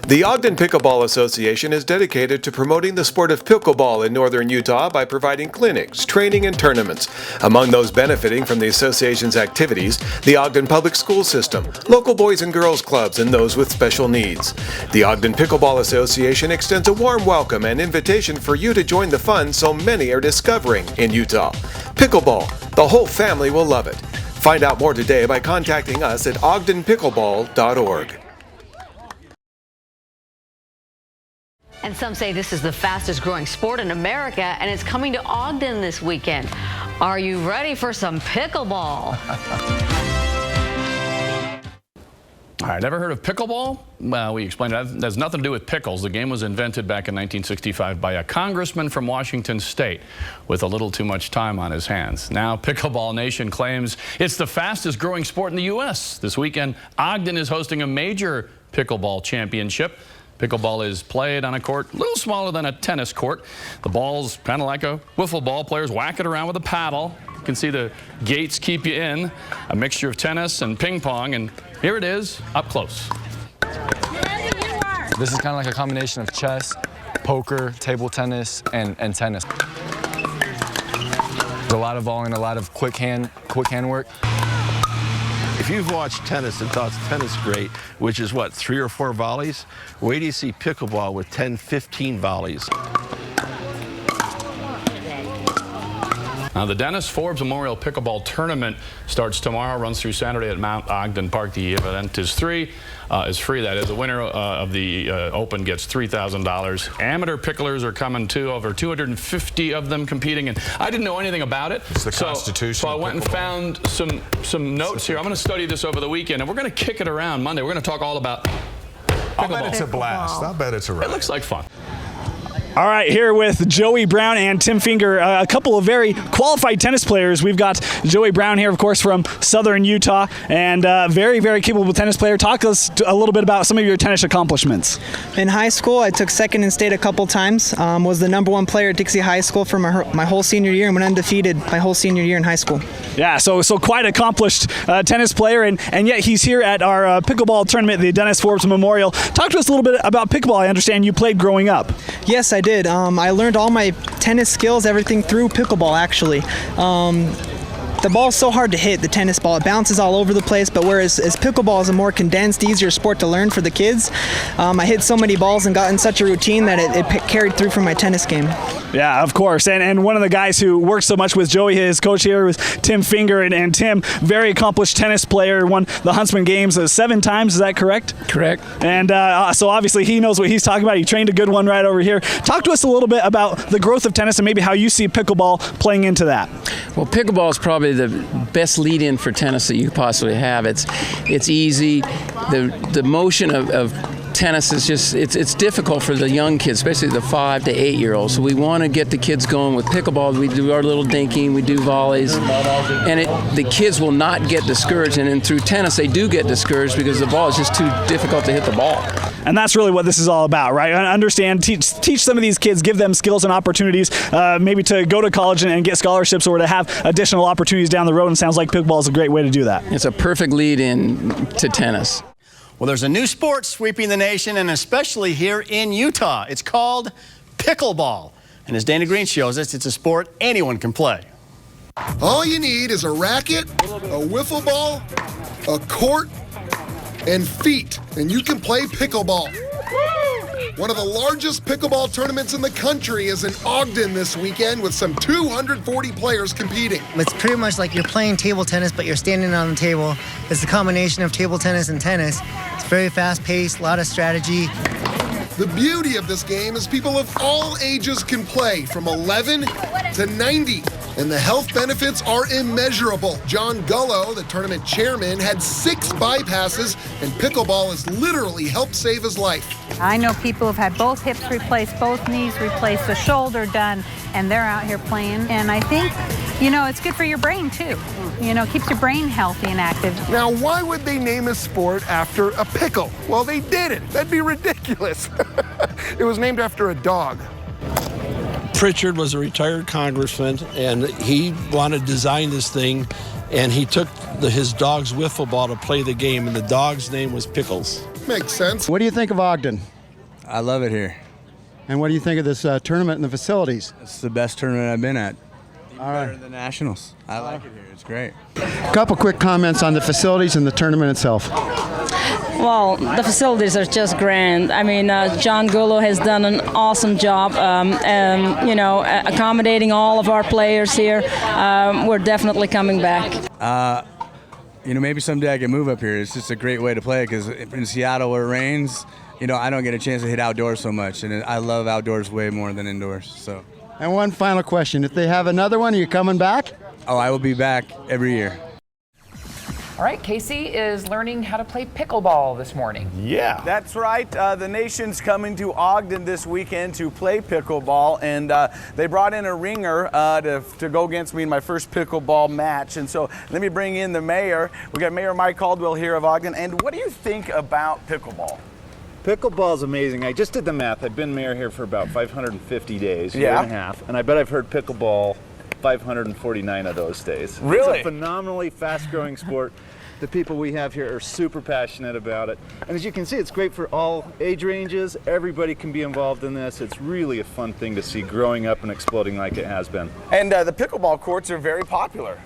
The Ogden Pickleball Association is dedicated to promoting the sport of pickleball in northern Utah by providing clinics, training, and tournaments. Among those benefiting from the association's activities, the Ogden Public School System, local boys and girls clubs, and those with special needs. The Ogden Pickleball Association extends a warm welcome and invitation for you to join the fun so many are discovering in Utah. Pickleball, the whole family will love it. Find out more today by contacting us at ogdenpickleball.org. And some say this is the fastest growing sport in America, and it's coming to Ogden this weekend. Are you ready for some pickleball? All right, ever heard of pickleball? Well, we explained it. It has nothing to do with pickles. The game was invented back in 1965 by a congressman from Washington State with a little too much time on his hands. Now, Pickleball Nation claims it's the fastest growing sport in the U.S. This weekend, Ogden is hosting a major pickleball championship. Pickleball is played on a court a little smaller than a tennis court. The ball's kind of like a wiffle ball. Players whack it around with a paddle. You can see the gates keep you in. A mixture of tennis and ping pong, and here it is up close. This is kind of like a combination of chess, poker, table tennis, and tennis. There's a lot of volleying, a lot of quick hand work. If you've watched tennis and thought tennis great, which is what, 3 or 4 volleys, wait till you see pickleball with 10, 15 volleys. Now, the Dennis Forbes Memorial Pickleball Tournament starts tomorrow, runs through Saturday at Mount Ogden Park. The event is free. That is. The winner of the Open gets $3,000. Amateur picklers are coming too, over 250 of them competing, and I didn't know anything about it. It's the Constitution. So I went and found some notes here. I'm going to study this over the weekend, and we're going to kick it around Monday. We're going to talk all about pickleball. I'll bet it's a blast. I'll bet it's a riot. It looks like fun. All right, here with Joey Brown and Tim Finger, a couple of very qualified tennis players. We've got Joey Brown here, of course, from Southern Utah, and very, very capable tennis player. Talk to us a little bit about some of your tennis accomplishments. In high school, I took second in state a couple times, was the #1 player at Dixie High School for my whole senior year, and went undefeated my whole senior year in high school. Yeah, so quite accomplished tennis player, and yet he's here at our pickleball tournament, the Dennis Forbes Memorial. Talk to us a little bit about pickleball. I understand you played growing up. Yes, I did. I learned all my tennis skills, everything through pickleball, actually. The ball's so hard to hit, the tennis ball. It bounces all over the place, but whereas pickleball is a more condensed, easier sport to learn for the kids, I hit so many balls and got in such a routine that it carried through from my tennis game. Yeah, of course. And one of the guys who works so much with Joey, his coach here, was Tim Finger. And Tim, very accomplished tennis player, won the Huntsman Games 7 times. Is that correct? Correct. And so obviously he knows what he's talking about. He trained a good one right over here. Talk to us a little bit about the growth of tennis and maybe how you see pickleball playing into that. Well, pickleball is probably the best lead-in for tennis that you possibly have. It's easy. The motion of tennis is just, it's difficult for the young kids, especially the 5 to 8 year olds. So we want to get the kids going with pickleball. We do our little dinking, we do volleys, and the kids will not get discouraged. And then through tennis, they do get discouraged because the ball is just too difficult to hit the ball. And that's really what this is all about, right? Understand, teach some of these kids, give them skills and opportunities, maybe to go to college and get scholarships or to have additional opportunities down the road. And it sounds like pickleball is a great way to do that. It's a perfect lead-in to tennis. Well, there's a new sport sweeping the nation, and especially here in Utah. It's called pickleball. And as Dana Green shows us, it's a sport anyone can play. All you need is a racket, a wiffle ball, a court, and feet, and you can play pickleball. One of the largest pickleball tournaments in the country is in Ogden this weekend with some 240 players competing. It's pretty much like you're playing table tennis, but you're standing on the table. It's a combination of table tennis and tennis. It's very fast-paced, a lot of strategy. The beauty of this game is people of all ages can play, from 11 to 90. And the health benefits are immeasurable. John Gullo, the tournament chairman, had 6 bypasses, and pickleball has literally helped save his life. I know people who've had both hips replaced, both knees replaced, a shoulder done, and they're out here playing. And I think, it's good for your brain, too. Keeps your brain healthy and active. Now, why would they name a sport after a pickle? Well, they didn't. That'd be ridiculous. It was named after a dog. Pritchard was a retired congressman, and he wanted to design this thing, and he took his dog's wiffle ball to play the game, and the dog's name was Pickles. Makes sense. What do you think of Ogden? I love it here. And what do you think of this tournament and the facilities? It's the best tournament I've been at. Even better than the Nationals. I like it here. It's great. A couple quick comments on the facilities and the tournament itself. Well, the facilities are just grand. I mean, John Gullo has done an awesome job, accommodating all of our players here. We're definitely coming back. Maybe someday I can move up here. It's just a great way to play because in Seattle where it rains, I don't get a chance to hit outdoors so much, and I love outdoors way more than indoors. So. And one final question. If they have another one, are you coming back? Oh, I will be back every year. All right, Casey is learning how to play pickleball this morning. Yeah. That's right. The nation's coming to Ogden this weekend to play pickleball, and they brought in a ringer to go against me in my first pickleball match. And so let me bring in the mayor. We got Mayor Mike Caldwell here of Ogden. And what do you think about pickleball? Pickleball's amazing. I just did the math. I've been mayor here for about 550 days, year and a half, and I bet I've heard pickleball 549 of those days. Really? It's a phenomenally fast-growing sport. The people we have here are super passionate about it. And as you can see, it's great for all age ranges. Everybody can be involved in this. It's really a fun thing to see growing up and exploding like it has been. And the pickleball courts are very popular.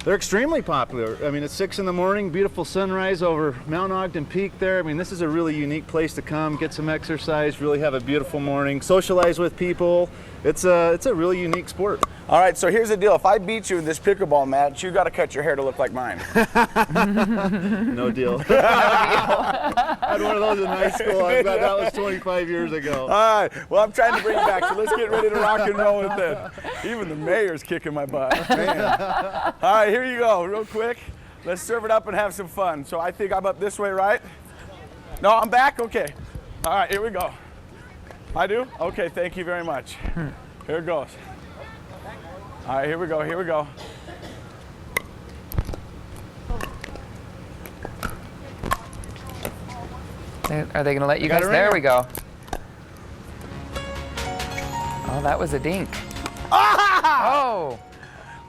They're extremely popular. I mean, it's 6 in the morning, beautiful sunrise over Mount Ogden Peak there. I mean, this is a really unique place to come, get some exercise, really have a beautiful morning, socialize with people. It's a really unique sport. All right, so here's the deal. If I beat you in this pickleball match, you got to cut your hair to look like mine. No deal. I had one of those in high school. I bet that was 25 years ago. All right, well, I'm trying to bring it back, so let's get ready to rock and roll with it. Even the mayor's kicking my butt. Man. All right, here you go, real quick. Let's serve it up and have some fun. So I think I'm up this way, right? No, I'm back? Okay. All right, here we go. I do? Okay, thank you very much. Here it goes. All right, here we go, here we go. Are they going to let you guys? There we go. Oh, that was a dink. Oh!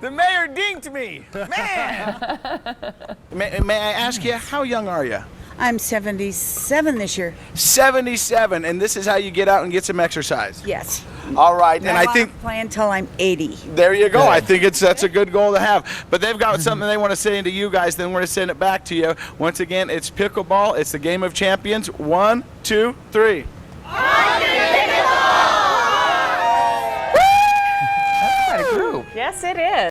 The mayor dinked me. Man! May I ask you, how young are you? I'm 77 this year. 77, and this is how you get out and get some exercise? Yes. All right, and I think play until I'm 80. there you go. I think that's a good goal to have. But they've got something they want to say to you guys. Then we're going to send it back to you. Once again, it's pickleball. It's the game of champions. 1, 2, 3. That's quite a group. Yes, it is.